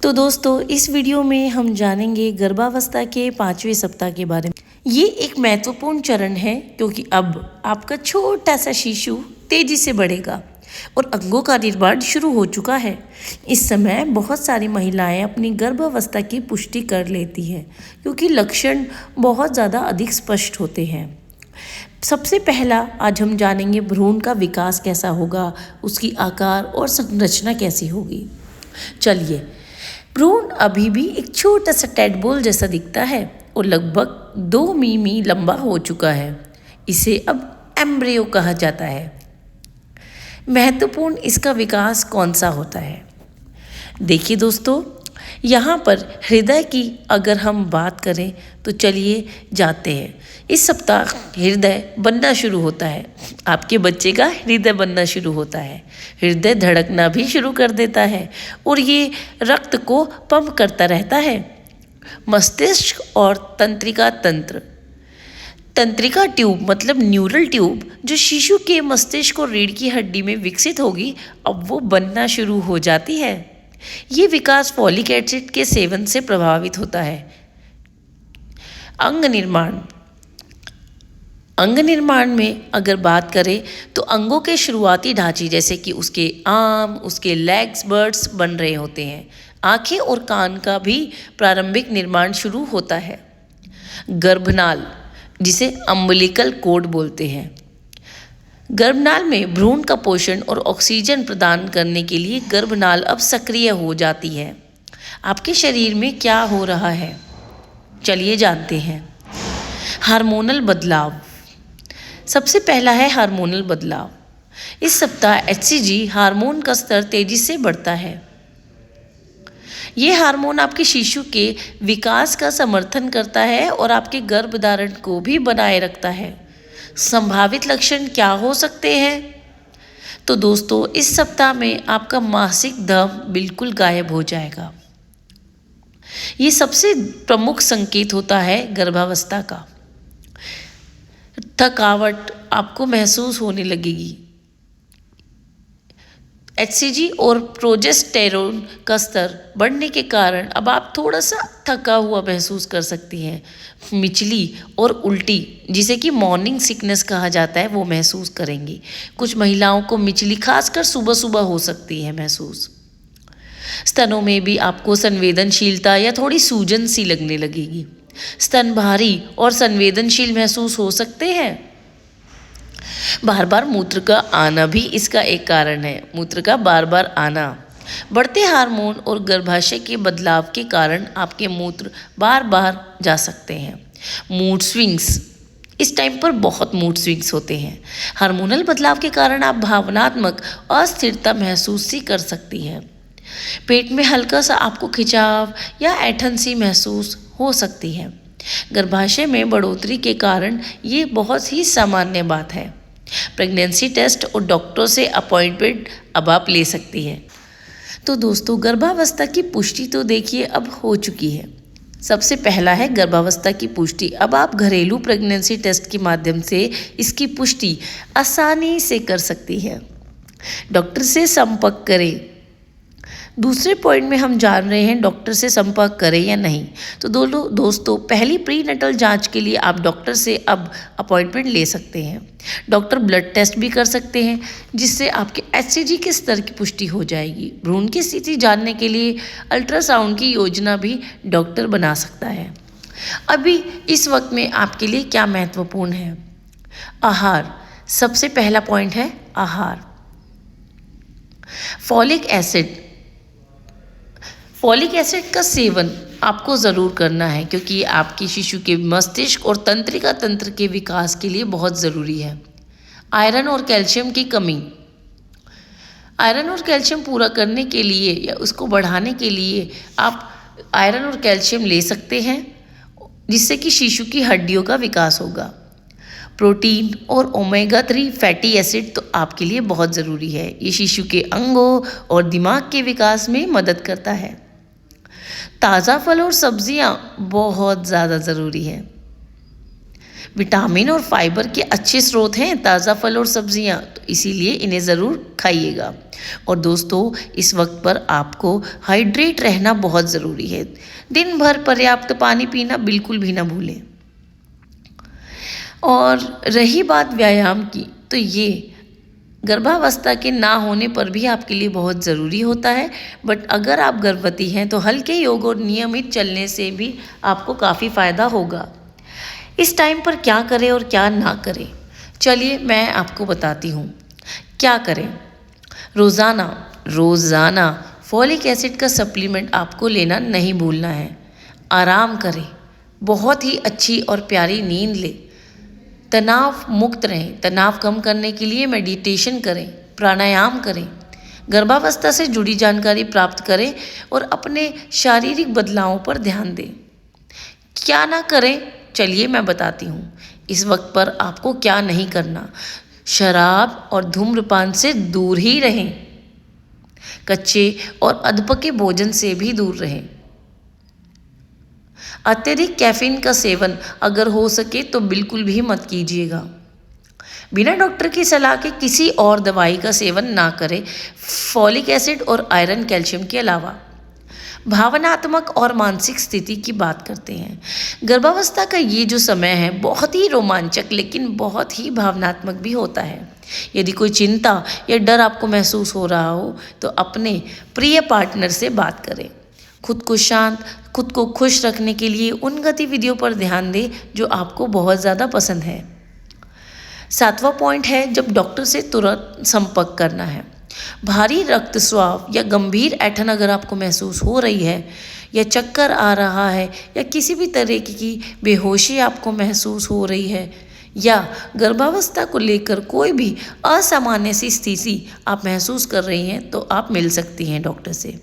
तो दोस्तों इस वीडियो में हम जानेंगे गर्भावस्था के 5वें सप्ताह के बारे में। ये एक महत्वपूर्ण चरण है क्योंकि अब आपका छोटा सा शिशु तेजी से बढ़ेगा और अंगों का निर्माण शुरू हो चुका है। इस समय बहुत सारी महिलाएं अपनी गर्भावस्था की पुष्टि कर लेती हैं क्योंकि लक्षण बहुत ज़्यादा अधिक स्पष्ट होते हैं। सबसे पहला आज हम जानेंगे भ्रूण का विकास कैसा होगा, उसकी आकार और संरचना कैसी होगी। चलिए, भ्रूण अभी भी एक छोटा सा टैडपोल जैसा दिखता है और लगभग 2 मिमी लंबा हो चुका है। इसे अब एम्ब्रियो कहा जाता है। महत्वपूर्ण इसका विकास कौन सा होता है? देखिए दोस्तों, यहाँ पर हृदय की अगर हम बात करें तो चलिए जाते हैं। इस सप्ताह हृदय बनना शुरू होता है। आपके बच्चे का हृदय बनना शुरू होता है। हृदय धड़कना भी शुरू कर देता है और ये रक्त को पंप करता रहता है। मस्तिष्क और तंत्रिका तंत्र, तंत्रिका ट्यूब मतलब न्यूरल ट्यूब जो शिशु के मस्तिष्क और रीढ़ की हड्डी में विकसित होगी, अब वो बनना शुरू हो जाती है। ये विकास फॉलिक एसिड के सेवन से प्रभावित होता है। अंग निर्माण, अंग निर्माण में अगर बात करें तो अंगों के शुरुआती ढांचे जैसे कि उसके आर्म, उसके लेग्स, बर्ड्स बन रहे होते हैं। आंखें और कान का भी प्रारंभिक निर्माण शुरू होता है। गर्भनाल जिसे अम्बिलिकल कोर्ड बोलते हैं, गर्भनाल में भ्रूण का पोषण और ऑक्सीजन प्रदान करने के लिए गर्भनाल अब सक्रिय हो जाती है। आपके शरीर में क्या हो रहा है, चलिए जानते हैं। हार्मोनल बदलाव, सबसे पहला है हार्मोनल बदलाव। इस सप्ताह HCG हार्मोन का स्तर तेजी से बढ़ता है। ये हार्मोन आपके शिशु के विकास का समर्थन करता है और आपके गर्भधारण को भी बनाए रखता है। संभावित लक्षण क्या हो सकते हैं? तो दोस्तों, इस सप्ताह में आपका मासिक धर्म बिल्कुल गायब हो जाएगा। ये सबसे प्रमुख संकेत होता है गर्भावस्था का। थकावट आपको महसूस होने लगेगी। HCG और प्रोजेस्टेरोन का स्तर बढ़ने के कारण अब आप थोड़ा सा थका हुआ महसूस कर सकती हैं। मिचली और उल्टी जिसे कि मॉर्निंग सिकनेस कहा जाता है, वो महसूस करेंगी। कुछ महिलाओं को मिचली खासकर सुबह सुबह हो सकती है महसूस। स्तनों में भी आपको संवेदनशीलता या थोड़ी सूजन सी लगने लगेगी। स्तन भारी और संवेदनशील महसूस हो सकते हैं। बार बार मूत्र का आना भी इसका एक कारण है। मूत्र का बार बार आना, बढ़ते हार्मोन और गर्भाशय के बदलाव के कारण आपके मूत्र बार बार जा सकते हैं। मूड स्विंग्स, इस टाइम पर बहुत मूड स्विंग्स होते हैं। हार्मोनल बदलाव के कारण आप भावनात्मक अस्थिरता महसूस सी कर सकती हैं। पेट में हल्का सा आपको खिंचाव या ऐंठन सी महसूस हो सकती है। गर्भाशय में बढ़ोतरी के कारण ये बहुत ही सामान्य बात है। प्रेगनेंसी टेस्ट और डॉक्टर से अपॉइंटमेंट अब आप ले सकती हैं। तो दोस्तों, गर्भावस्था की पुष्टि तो देखिए अब हो चुकी है। सबसे पहला है गर्भावस्था की पुष्टि। अब आप घरेलू प्रेगनेंसी टेस्ट के माध्यम से इसकी पुष्टि आसानी से कर सकती हैं। डॉक्टर से संपर्क करें। दूसरे पॉइंट में हम जान रहे हैं डॉक्टर से संपर्क करें या नहीं। तो दोस्तों, पहली प्रीनेटल जांच के लिए आप डॉक्टर से अब अपॉइंटमेंट ले सकते हैं। डॉक्टर ब्लड टेस्ट भी कर सकते हैं जिससे आपके HCG के स्तर की पुष्टि हो जाएगी। भ्रूण की स्थिति जानने के लिए अल्ट्रासाउंड की योजना भी डॉक्टर बना सकता है। अभी इस वक्त में आपके लिए क्या महत्वपूर्ण है? आहार, सबसे पहला पॉइंट है आहार। फॉलिक एसिड का सेवन आपको ज़रूर करना है क्योंकि ये आपके शिशु के मस्तिष्क और तंत्रिका तंत्र के विकास के लिए बहुत ज़रूरी है। आयरन और कैल्शियम की कमी, आयरन और कैल्शियम पूरा करने के लिए या उसको बढ़ाने के लिए आप आयरन और कैल्शियम ले सकते हैं जिससे कि शिशु की हड्डियों का विकास होगा। प्रोटीन और ओमेगा 3 फैटी एसिड तो आपके लिए बहुत ज़रूरी है। ये शिशु के अंगों और दिमाग के विकास में मदद करता है। ताज़ा फल और सब्जियां बहुत ज़्यादा ज़रूरी है। विटामिन और फाइबर के अच्छे स्रोत हैं ताज़ा फल और सब्जियां, तो इसीलिए इन्हें ज़रूर खाइएगा। और दोस्तों, इस वक्त पर आपको हाइड्रेट रहना बहुत ज़रूरी है। दिन भर पर्याप्त पानी पीना बिल्कुल भी ना भूलें। और रही बात व्यायाम की, तो ये गर्भावस्था के ना होने पर भी आपके लिए बहुत ज़रूरी होता है। बट अगर आप गर्भवती हैं तो हल्के योग और नियमित चलने से भी आपको काफ़ी फ़ायदा होगा। इस टाइम पर क्या करें और क्या ना करें, चलिए मैं आपको बताती हूँ। क्या करें? रोज़ाना फॉलिक एसिड का सप्लीमेंट आपको लेना नहीं भूलना है। आराम करें, बहुत ही अच्छी और प्यारी नींद लें, तनाव मुक्त रहें। तनाव कम करने के लिए मेडिटेशन करें, प्राणायाम करें, गर्भावस्था से जुड़ी जानकारी प्राप्त करें और अपने शारीरिक बदलावों पर ध्यान दें। क्या ना करें, चलिए मैं बताती हूँ। इस वक्त पर आपको क्या नहीं करना। शराब और धूम्रपान से दूर ही रहें। कच्चे और अधपके भोजन से भी दूर रहें। अत्यधिक कैफीन का सेवन अगर हो सके तो बिल्कुल भी मत कीजिएगा। बिना डॉक्टर की सलाह के किसी और दवाई का सेवन ना करें, फॉलिक एसिड और आयरन कैल्शियम के अलावा। भावनात्मक और मानसिक स्थिति की बात करते हैं। गर्भावस्था का ये जो समय है बहुत ही रोमांचक लेकिन बहुत ही भावनात्मक भी होता है। यदि कोई चिंता या डर आपको महसूस हो रहा हो तो अपने प्रिय पार्टनर से बात करें। खुद को शांत, खुद को खुश रखने के लिए उन गतिविधियों पर ध्यान दें जो आपको बहुत ज़्यादा पसंद है। 7वां पॉइंट है, जब डॉक्टर से तुरंत संपर्क करना है। भारी रक्तस्राव या गंभीर ऐंठन अगर आपको महसूस हो रही है, या चक्कर आ रहा है, या किसी भी तरह की बेहोशी आपको महसूस हो रही है, या गर्भावस्था को लेकर कोई भी असामान्य सी स्थिति आप महसूस कर रही हैं, तो आप मिल सकती हैं डॉक्टर से।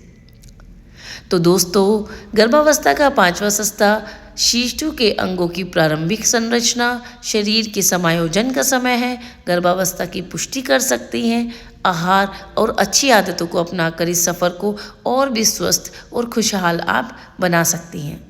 तो दोस्तों, गर्भावस्था का 5वां सप्ताह शिशु के अंगों की प्रारंभिक संरचना, शरीर के समायोजन का समय है। गर्भावस्था की पुष्टि कर सकती हैं। आहार और अच्छी आदतों को अपनाकर इस सफ़र को और भी स्वस्थ और खुशहाल आप बना सकती हैं।